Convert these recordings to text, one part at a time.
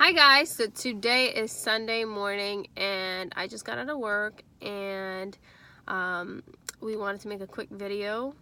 Hi guys, so today is Sunday morning and I just got out of work and we wanted to make a quick video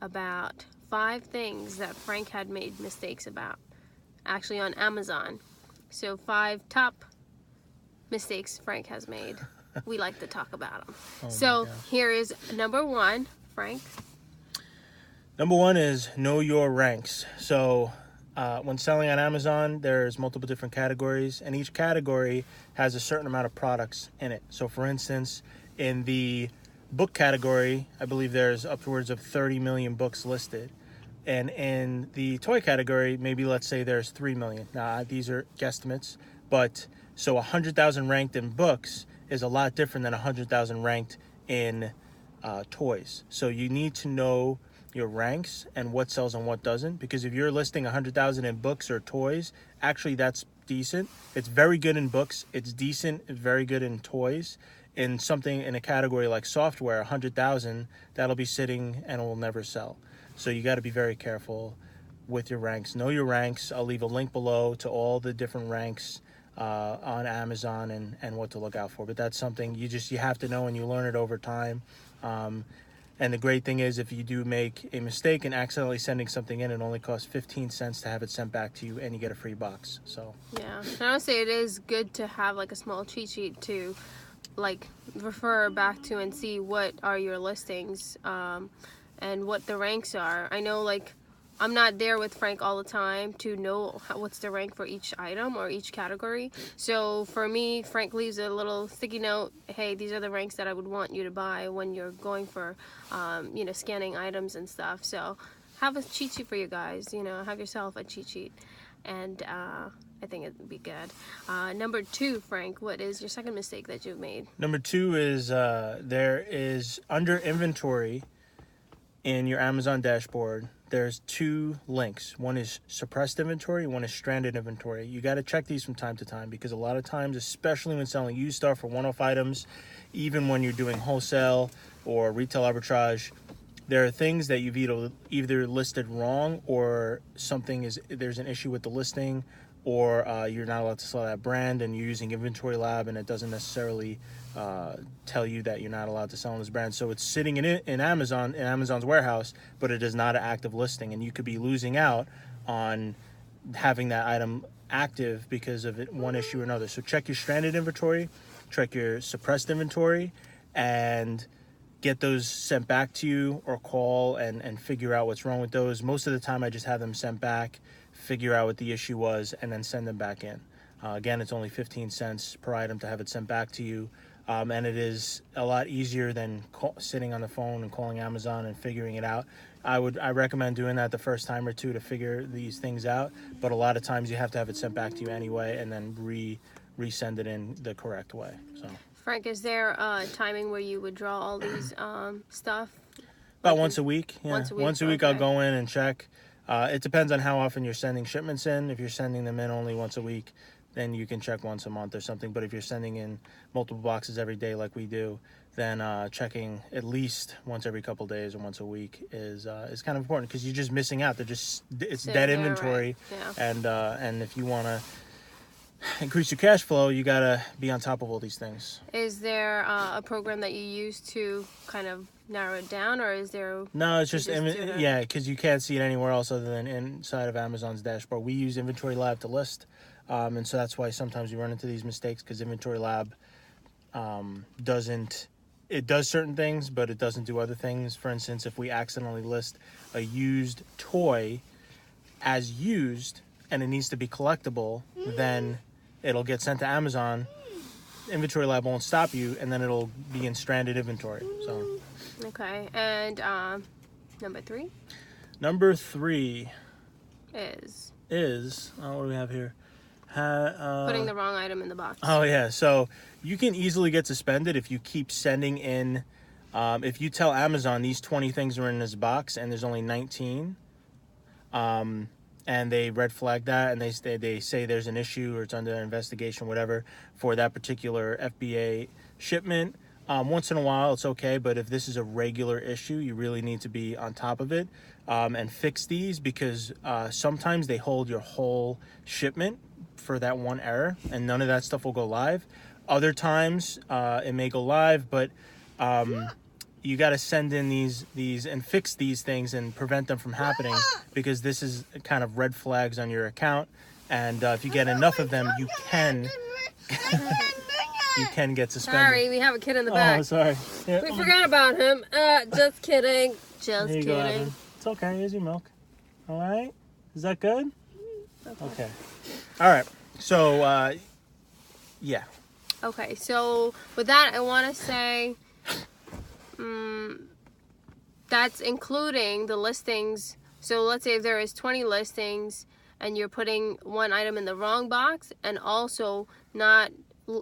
about 5 things that Frank had made mistakes about, actually on Amazon. So 5 top mistakes Frank has made. We like to talk about them. So here is number 1, Frank. Number 1 is know your ranks. So when selling on Amazon, there's multiple different categories, and each category has a certain amount of products in it. So for instance, in the book category, I believe there's upwards of 30 million books listed. And in the toy category, maybe let's say there's 3 million. Now, these are guesstimates, but so 100,000 ranked in books is a lot different than 100,000 ranked in toys. So you need to know your ranks and what sells and what doesn't, because if you're listing 100,000 in books or toys, actually that's decent. It's very good in books. It's decent, very good in toys. In something in a category like software, 100,000, that'll be sitting and it will never sell. So you got to be very careful with your ranks. Know your ranks. I'll leave a link below to all the different ranks on Amazon and what to look out for. But that's something you have to know, and you learn it over time. And the great thing is, if you do make a mistake and accidentally sending something in, it only costs 15 cents to have it sent back to you, and you get a free box. So yeah, and I would say it is good to have like a small cheat sheet to like refer back to and see what are your listings and what the ranks are. I know, like, I'm not there with Frank all the time to know what's the rank for each item or each category. So for me, Frank leaves a little sticky note. Hey, these are the ranks that I would want you to buy when you're going for, scanning items and stuff. So have a cheat sheet for you guys. Have yourself a cheat sheet, and I think it'd be good. Number 2, Frank, what is your second mistake that you've made? Number 2 is there is under inventory in your Amazon dashboard, there's 2 links. One is suppressed inventory, one is stranded inventory. You got to check these from time to time, because a lot of times, especially when selling used stuff or one-off items, even when you're doing wholesale or retail arbitrage, there are things that you've either listed wrong, or there's an issue with the listing, or you're not allowed to sell that brand and you're using Inventory Lab and it doesn't necessarily tell you that you're not allowed to sell on this brand. So it's sitting in Amazon's warehouse, but it is not an active listing, and you could be losing out on having that item active because of one issue or another. So check your stranded inventory, check your suppressed inventory, and get those sent back to you, or call and figure out what's wrong with those. Most of the time I just have them sent back, figure out what the issue was, and then send them back in. Again, it's only 15 cents per item to have it sent back to you. And it is a lot easier than sitting on the phone and calling Amazon and figuring it out. I recommend doing that the first time or two to figure these things out, but a lot of times you have to have it sent back to you anyway, and then resend it in the correct way. So Frank, is there a timing where you would draw all these stuff? About once a week. Yeah. Once a week, okay. I'll go in and check. It depends on how often you're sending shipments in. If you're sending them in only once a week, then you can check once a month or something. But if you're sending in multiple boxes every day like we do, then checking at least once every couple days or once a week is kind of important, because you're just missing out. It's dead inventory, right. Yeah. And if you want to increase your cash flow, you got to be on top of all these things. Is there a program that you use to kind of narrow it down, or is there... No, it's just because you can't see it anywhere else other than inside of Amazon's dashboard. We use Inventory Lab to list, and so that's why sometimes you run into these mistakes, because Inventory Lab does certain things, but it doesn't do other things. For instance, if we accidentally list a used toy as used and it needs to be collectible, then it'll get sent to Amazon. Inventory Lab won't stop you, and then it'll be in stranded inventory. So okay. And number 3? Number 3 is what do we have here? putting the wrong item in the box. Oh yeah, so you can easily get suspended if you keep sending in. If you tell Amazon these 20 things are in this box and there's only 19, and they red flag that, and they say there's an issue or it's under investigation, whatever, for that particular FBA shipment. Once in a while, it's okay, but if this is a regular issue, you really need to be on top of it and fix these, because sometimes they hold your whole shipment for that one error, and none of that stuff will go live. Other times it may go live, but you got to send in these and fix these things and prevent them from happening, because this is kind of red flags on your account. And if you get enough of them, you can get suspended. Sorry, we have a kid in the back. Oh, sorry. Yeah. We forgot about him. Just kidding. Just Here you go, kidding. Evan. It's okay. Here's your milk. All right. Is that good? Okay. All right. So, yeah. Okay, so with that, I want to say that's including the listings. So let's say if there is 20 listings and you're putting one item in the wrong box, and also not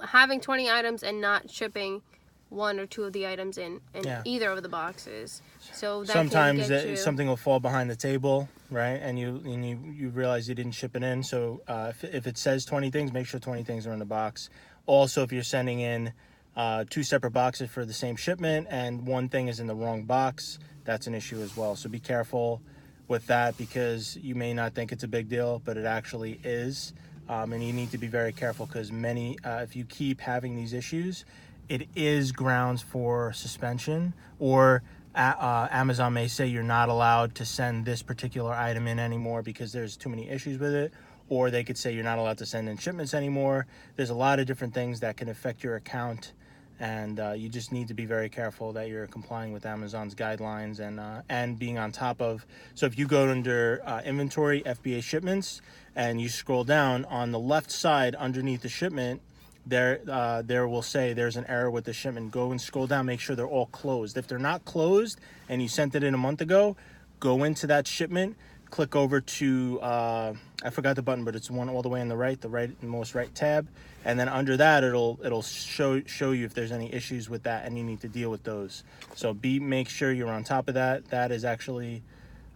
having 20 items and not shipping one or two of the items in either of the boxes. So that sometimes can get you... something will fall behind the table, right? And you realize you didn't ship it in. So if it says 20 things, make sure 20 things are in the box. Also, if you're sending in 2 separate boxes for the same shipment and one thing is in the wrong box, that's an issue as well. So be careful with that, because you may not think it's a big deal, but it actually is. And you need to be very careful, because if you keep having these issues, it is grounds for suspension, or Amazon may say you're not allowed to send this particular item in anymore because there's too many issues with it, or they could say you're not allowed to send in shipments anymore. There's a lot of different things that can affect your account, and you just need to be very careful that you're complying with Amazon's guidelines and being on top of. So if you go under inventory, FBA shipments, and you scroll down on the left side underneath the shipment, there will say there's an error with the shipment. Go and scroll down, make sure they're all closed. If they're not closed and you sent it in a month ago, go into that shipment, click over to I forgot the button, but it's one all the way on the most right tab, and then under that it'll show you if there's any issues with that, and you need to deal with those. So make sure you're on top of that. That is actually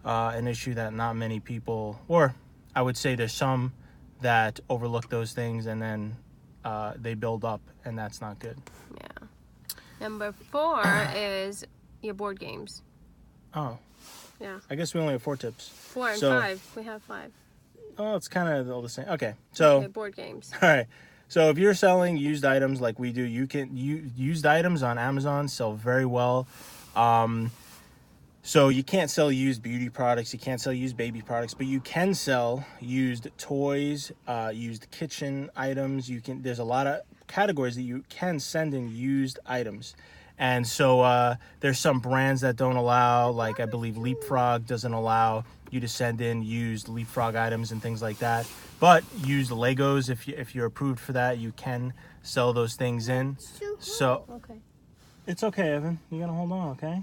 an issue that not many people, or I would say there's some that overlook those things, and then they build up, and that's not good. Yeah. Number 4 is your board games. Oh. Yeah. I guess we only have 4 tips. 4 and 5. We have 5. Oh, it's kind of all the same. Okay. So board games. All right. So if you're selling used items like we do, used items on Amazon sell very well. So you can't sell used beauty products, you can't sell used baby products, but you can sell used toys, used kitchen items. There's a lot of categories that you can send in used items. And so there's some brands that don't allow, like I believe Leapfrog doesn't allow you to send in used Leapfrog items and things like that. But used Legos, if you're approved for that, you can sell those things in. So okay. It's okay, Evan. You gotta hold on, okay?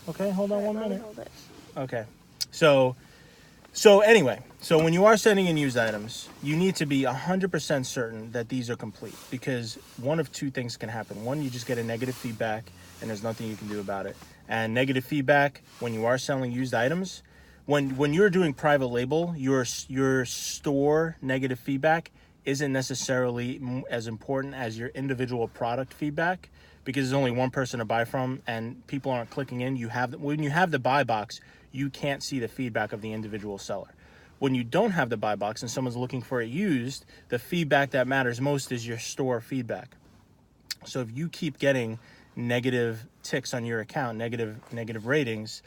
Okay, hold on 1 minute. Hold it. Okay. So anyway, so when you are sending in used items, you need to be 100% certain that these are complete, because one of 2 things can happen. One, you just get a negative feedback and there's nothing you can do about it. And negative feedback when you are selling used items, when you're doing private label, your store negative feedback isn't necessarily as important as your individual product feedback, because there's only one person to buy from and people aren't clicking in. When you have the buy box, you can't see the feedback of the individual seller. When you don't have the buy box and someone's looking for it used, the feedback that matters most is your store feedback. So if you keep getting negative ticks on your account, negative ratings,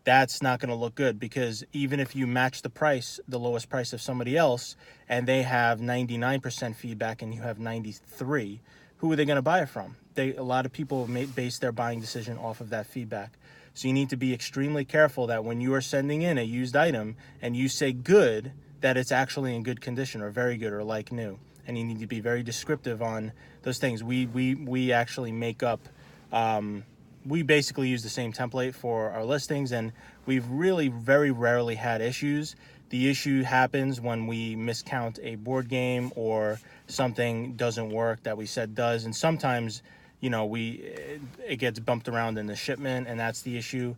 that's not going to look good, because even if you match the lowest price of somebody else, and they have 99% feedback and you have 93, who are they going to buy it from? A lot of people base their buying decision off of that feedback. So you need to be extremely careful that when you are sending in a used item and you say good, that it's actually in good condition or very good or like new. And you need to be very descriptive on those things. We actually make up, we basically use the same template for our listings, and we've really very rarely had issues. The issue happens when we miscount a board game or something doesn't work that we said does, and sometimes it gets bumped around in the shipment, and that's the issue.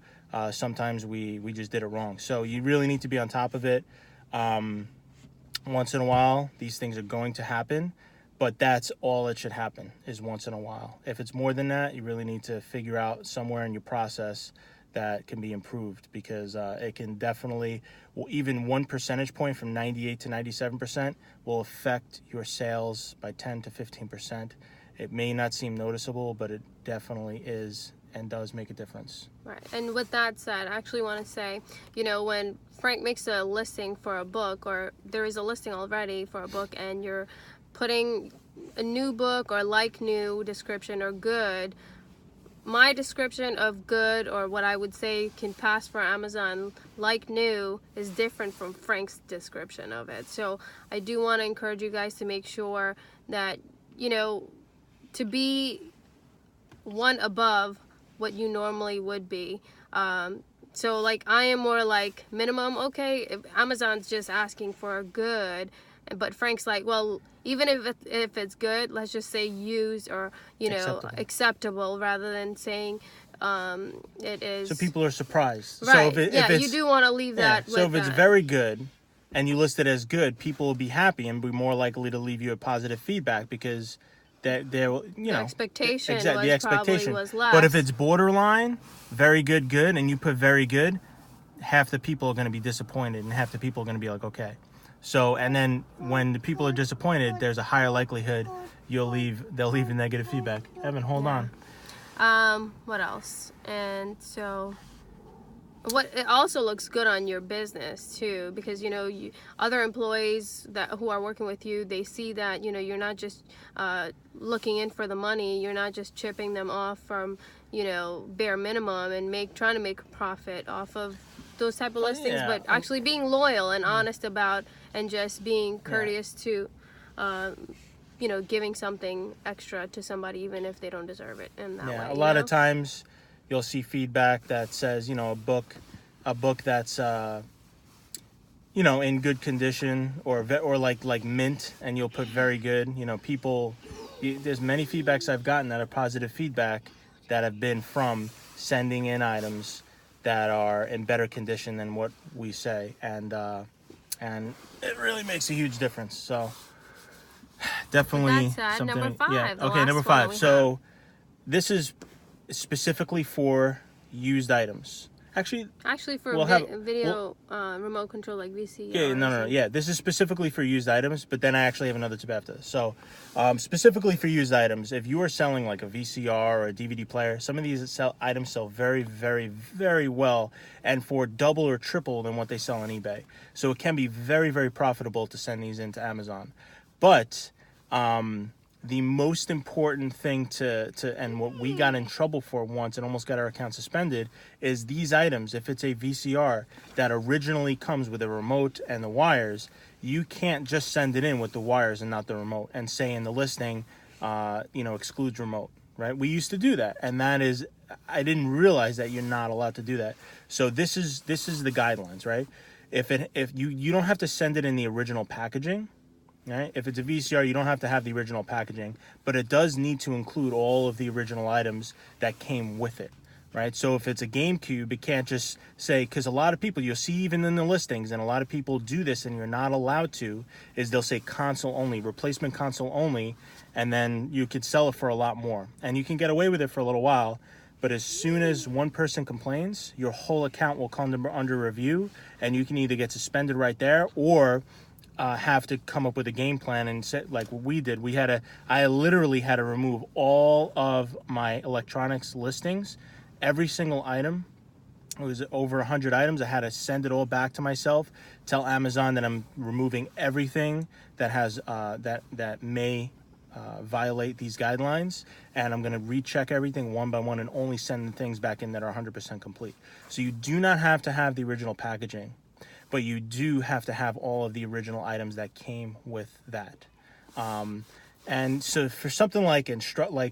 Sometimes we just did it wrong. So you really need to be on top of it. Once in a while, these things are going to happen, but that's all it should happen, is once in a while. If it's more than that, you really need to figure out somewhere in your process that can be improved, because it can definitely, well, even 1 percentage point from 98 to 97% will affect your sales by 10 to 15%. It may not seem noticeable, but it definitely is and does make a difference. Right. And with that said, I actually want to say, you know, when Frank makes a listing for a book, or there is a listing already for a book, and you're putting a new book or like new description or good, my description of good, or what I would say can pass for Amazon like new, is different from Frank's description of it. So I do want to encourage you guys to make sure that, you know, to be one above what you normally would be. So like I am more like minimum. Okay, if Amazon's just asking for a good, but Frank's like, well, even if it's good, let's just say used, or you know, acceptable rather than saying it is. So people are surprised. Right. So if it's, you do want to leave that. So with if it's that. very good and you list it as good, people will be happy and be more likely to leave you a positive feedback, because that there, you know, expectation the expectation was less. But if it's borderline, very good, and you put very good, half the people are going to be disappointed, and half the people are going to be like, okay. So, and then when the people are disappointed, there's a higher likelihood they'll leave a negative feedback. Evan, hold on. What else? And so what it also looks good on your business too, because you know, other employees who are working with you, they see that, you know, you're not just looking in for the money, you're not just chipping them off from, you know, bare minimum and trying to make a profit off of those type of listings, but actually being loyal and honest about, and just being courteous to you know, giving something extra to somebody even if they don't deserve it in that way. A lot of times you'll see feedback that says, you know, a book that's you know, in good condition, or like mint, and you'll put very good. You know, there's many feedbacks I've gotten that are positive feedback that have been from sending in items that are in better condition than what we say, and it really makes a huge difference. So definitely something. Number 5. Yeah. Okay, number 5. So this is specifically for used items. Actually for video remote control, like VCR. Yeah, no. Yeah, this is specifically for used items, but then I actually have another tip after this. So, specifically for used items, if you are selling like a VCR or a DVD player, some of these items sell very, very, very well, and for double or triple than what they sell on eBay. So it can be very, very profitable to send these into Amazon. But the most important thing and what we got in trouble for once and almost got our account suspended is these items. If it's a VCR that originally comes with a remote and the wires, you can't just send it in with the wires and not the remote and say in the listing, you know, excludes remote, right? We used to do that, and that is, I didn't realize that you're not allowed to do that. So this is the guidelines, right? If you don't have to send it in the original packaging. Right? If it's a VCR, you don't have to have the original packaging, but it does need to include all of the original items that came with it, right? So if it's a GameCube, it can't just say, because a lot of people, you'll see even in the listings, and a lot of people do this and you're not allowed to, is they'll say console only, replacement console only, and then you could sell it for a lot more. And you can get away with it for a little while, but as soon as one person complains, your whole account will come under review, and you can either get suspended right there, or have to come up with a game plan and set, like what we did. I literally had to remove all of my electronics listings, every single item. It was over 100 items. I had to send it all back to myself, tell Amazon that I'm removing everything that has that may violate these guidelines, and I'm going to recheck everything one by one and only send the things back in that are 100% complete. So you do not have to have the original packaging, but you do have to have all of the original items that came with that. And so for something like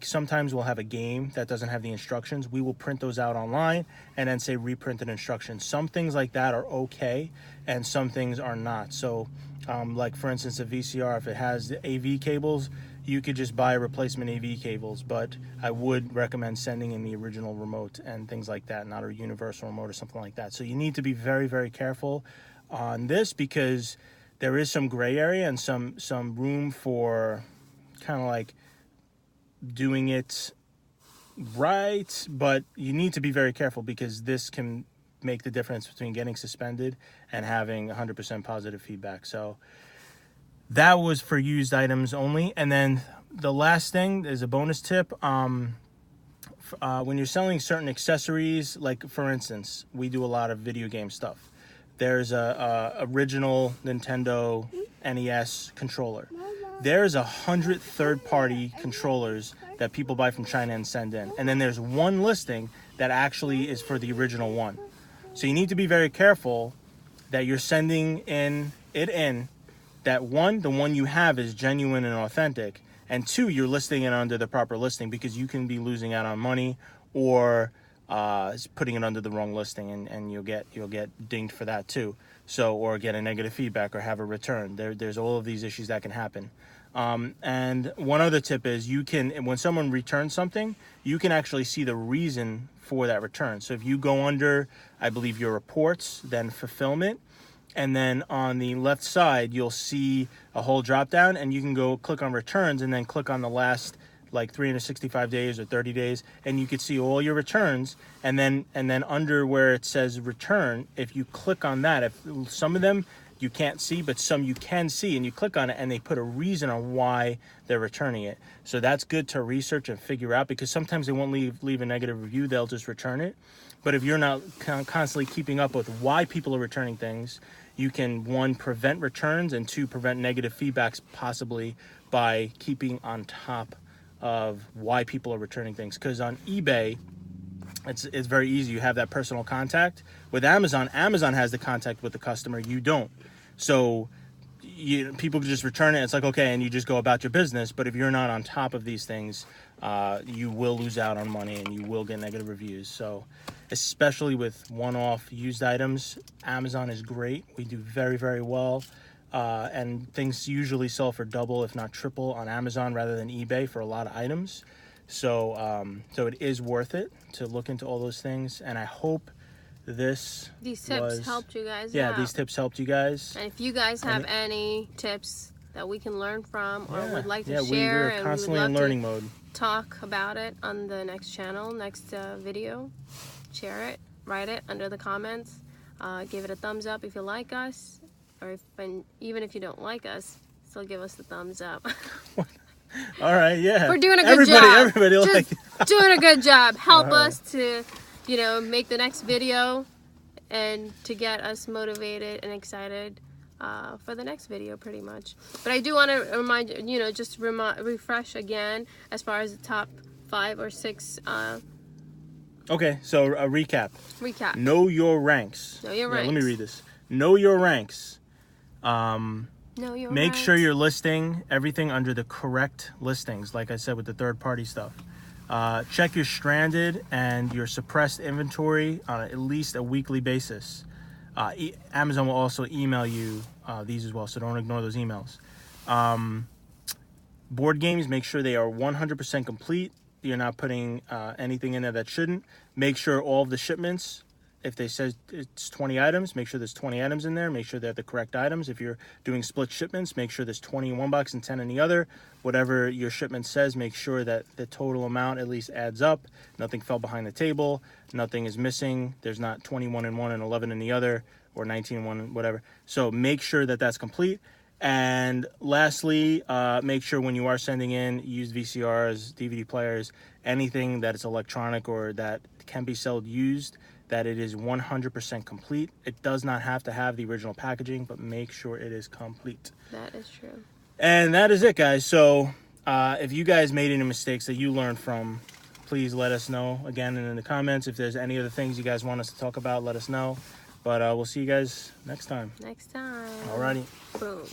sometimes we'll have a game that doesn't have the instructions. We will print those out online and then say reprinted instructions. Some things like that are okay, and some things are not. So like for instance, a VCR, if it has the AV cables, you could just buy replacement AV cables, but I would recommend sending in the original remote and things like that, not a universal remote or something like that. So you need to be very, very careful on this, because there is some gray area and some room for kind of like doing it Right, but you need to be very careful because this can make the difference between getting suspended and having 100% positive feedback. So that was for used items only. And then the last thing is a bonus tip. When you're selling certain accessories, like for instance, we do a lot of video game stuff. There's a original Nintendo NES controller. There's 100 third-party controllers that people buy from China and send in. And then there's one listing that actually is for the original one. So you need to be very careful that you're sending in that one, the one you have is genuine and authentic, and two, you're listing it under the proper listing, because you can be losing out on money or putting it under the wrong listing, and you'll get dinged for that too. So, or get a negative feedback or have a return. There's all of these issues that can happen. And one other tip is when someone returns something, you can actually see the reason for that return. So if you go under, I believe, your reports, then fulfillment, and then on the left side, you'll see a whole drop down, and you can go click on returns and then click on the last like 365 days or 30 days, and you can see all your returns. And then under where it says return, if you click on that, if some of them you can't see, but some you can see, and you click on it and they put a reason on why they're returning it. So that's good to research and figure out, because sometimes they won't leave a negative review, they'll just return it. But if you're not constantly keeping up with why people are returning things, you can, one, prevent returns, and two, prevent negative feedbacks, possibly by keeping on top of why people are returning things. Because on eBay, it's very easy. You have that personal contact. With Amazon has the contact with the customer. You don't. So people just return it. It's like, okay, and you just go about your business. But if you're not on top of these things, you will lose out on money and you will get negative reviews. So especially with one-off used items, Amazon is great. We do very, very well. And things usually sell for double, if not triple, on Amazon rather than eBay for a lot of items. So it is worth it to look into all those things. And I hope these tips helped you guys. Yeah, these tips helped you guys. And if you guys have any tips that we can learn from or would like to share, we're constantly in learning mode. Talk about it on the next channel, next video. Share it, write it under the comments. Give it a thumbs up if you like us, or even if you don't like us, still give us the thumbs up. All right, yeah. We're doing a good job. Everybody doing a good job. Help us to, make the next video and to get us motivated and excited for the next video, pretty much. But I do want to remind you, refresh again as far as the top 5 or 6. Okay, so a recap. Know your ranks. Know your ranks. Let me read this. Know your ranks. Make sure you're listing everything under the correct listings, like I said with the third-party stuff. Check your stranded and your suppressed inventory on at least a weekly basis. Amazon will also email you these as well, so don't ignore those emails. Board games, make sure they are 100% complete. You're not putting anything in there that shouldn't. Make sure all of the shipments, if they say it's 20 items, make sure there's 20 items in there. Make sure they're the correct items. If you're doing split shipments, make sure there's 20 in one box and 10 in the other. Whatever your shipment says, make sure that the total amount at least adds up. Nothing fell behind the table. Nothing is missing. There's not 21 in one and 11 in the other, or 19 in one, whatever. So make sure that that's complete. And lastly, make sure when you are sending in used VCRs, DVD players, anything that is electronic or that can be sold used, that it is 100% complete. It does not have to have the original packaging, but make sure it is complete. That is true. And that is it, guys. So if you guys made any mistakes that you learned from, please let us know again in the comments. If there's any other things you guys want us to talk about, let us know. But we'll see you guys next time. Next time. Alrighty. Boom.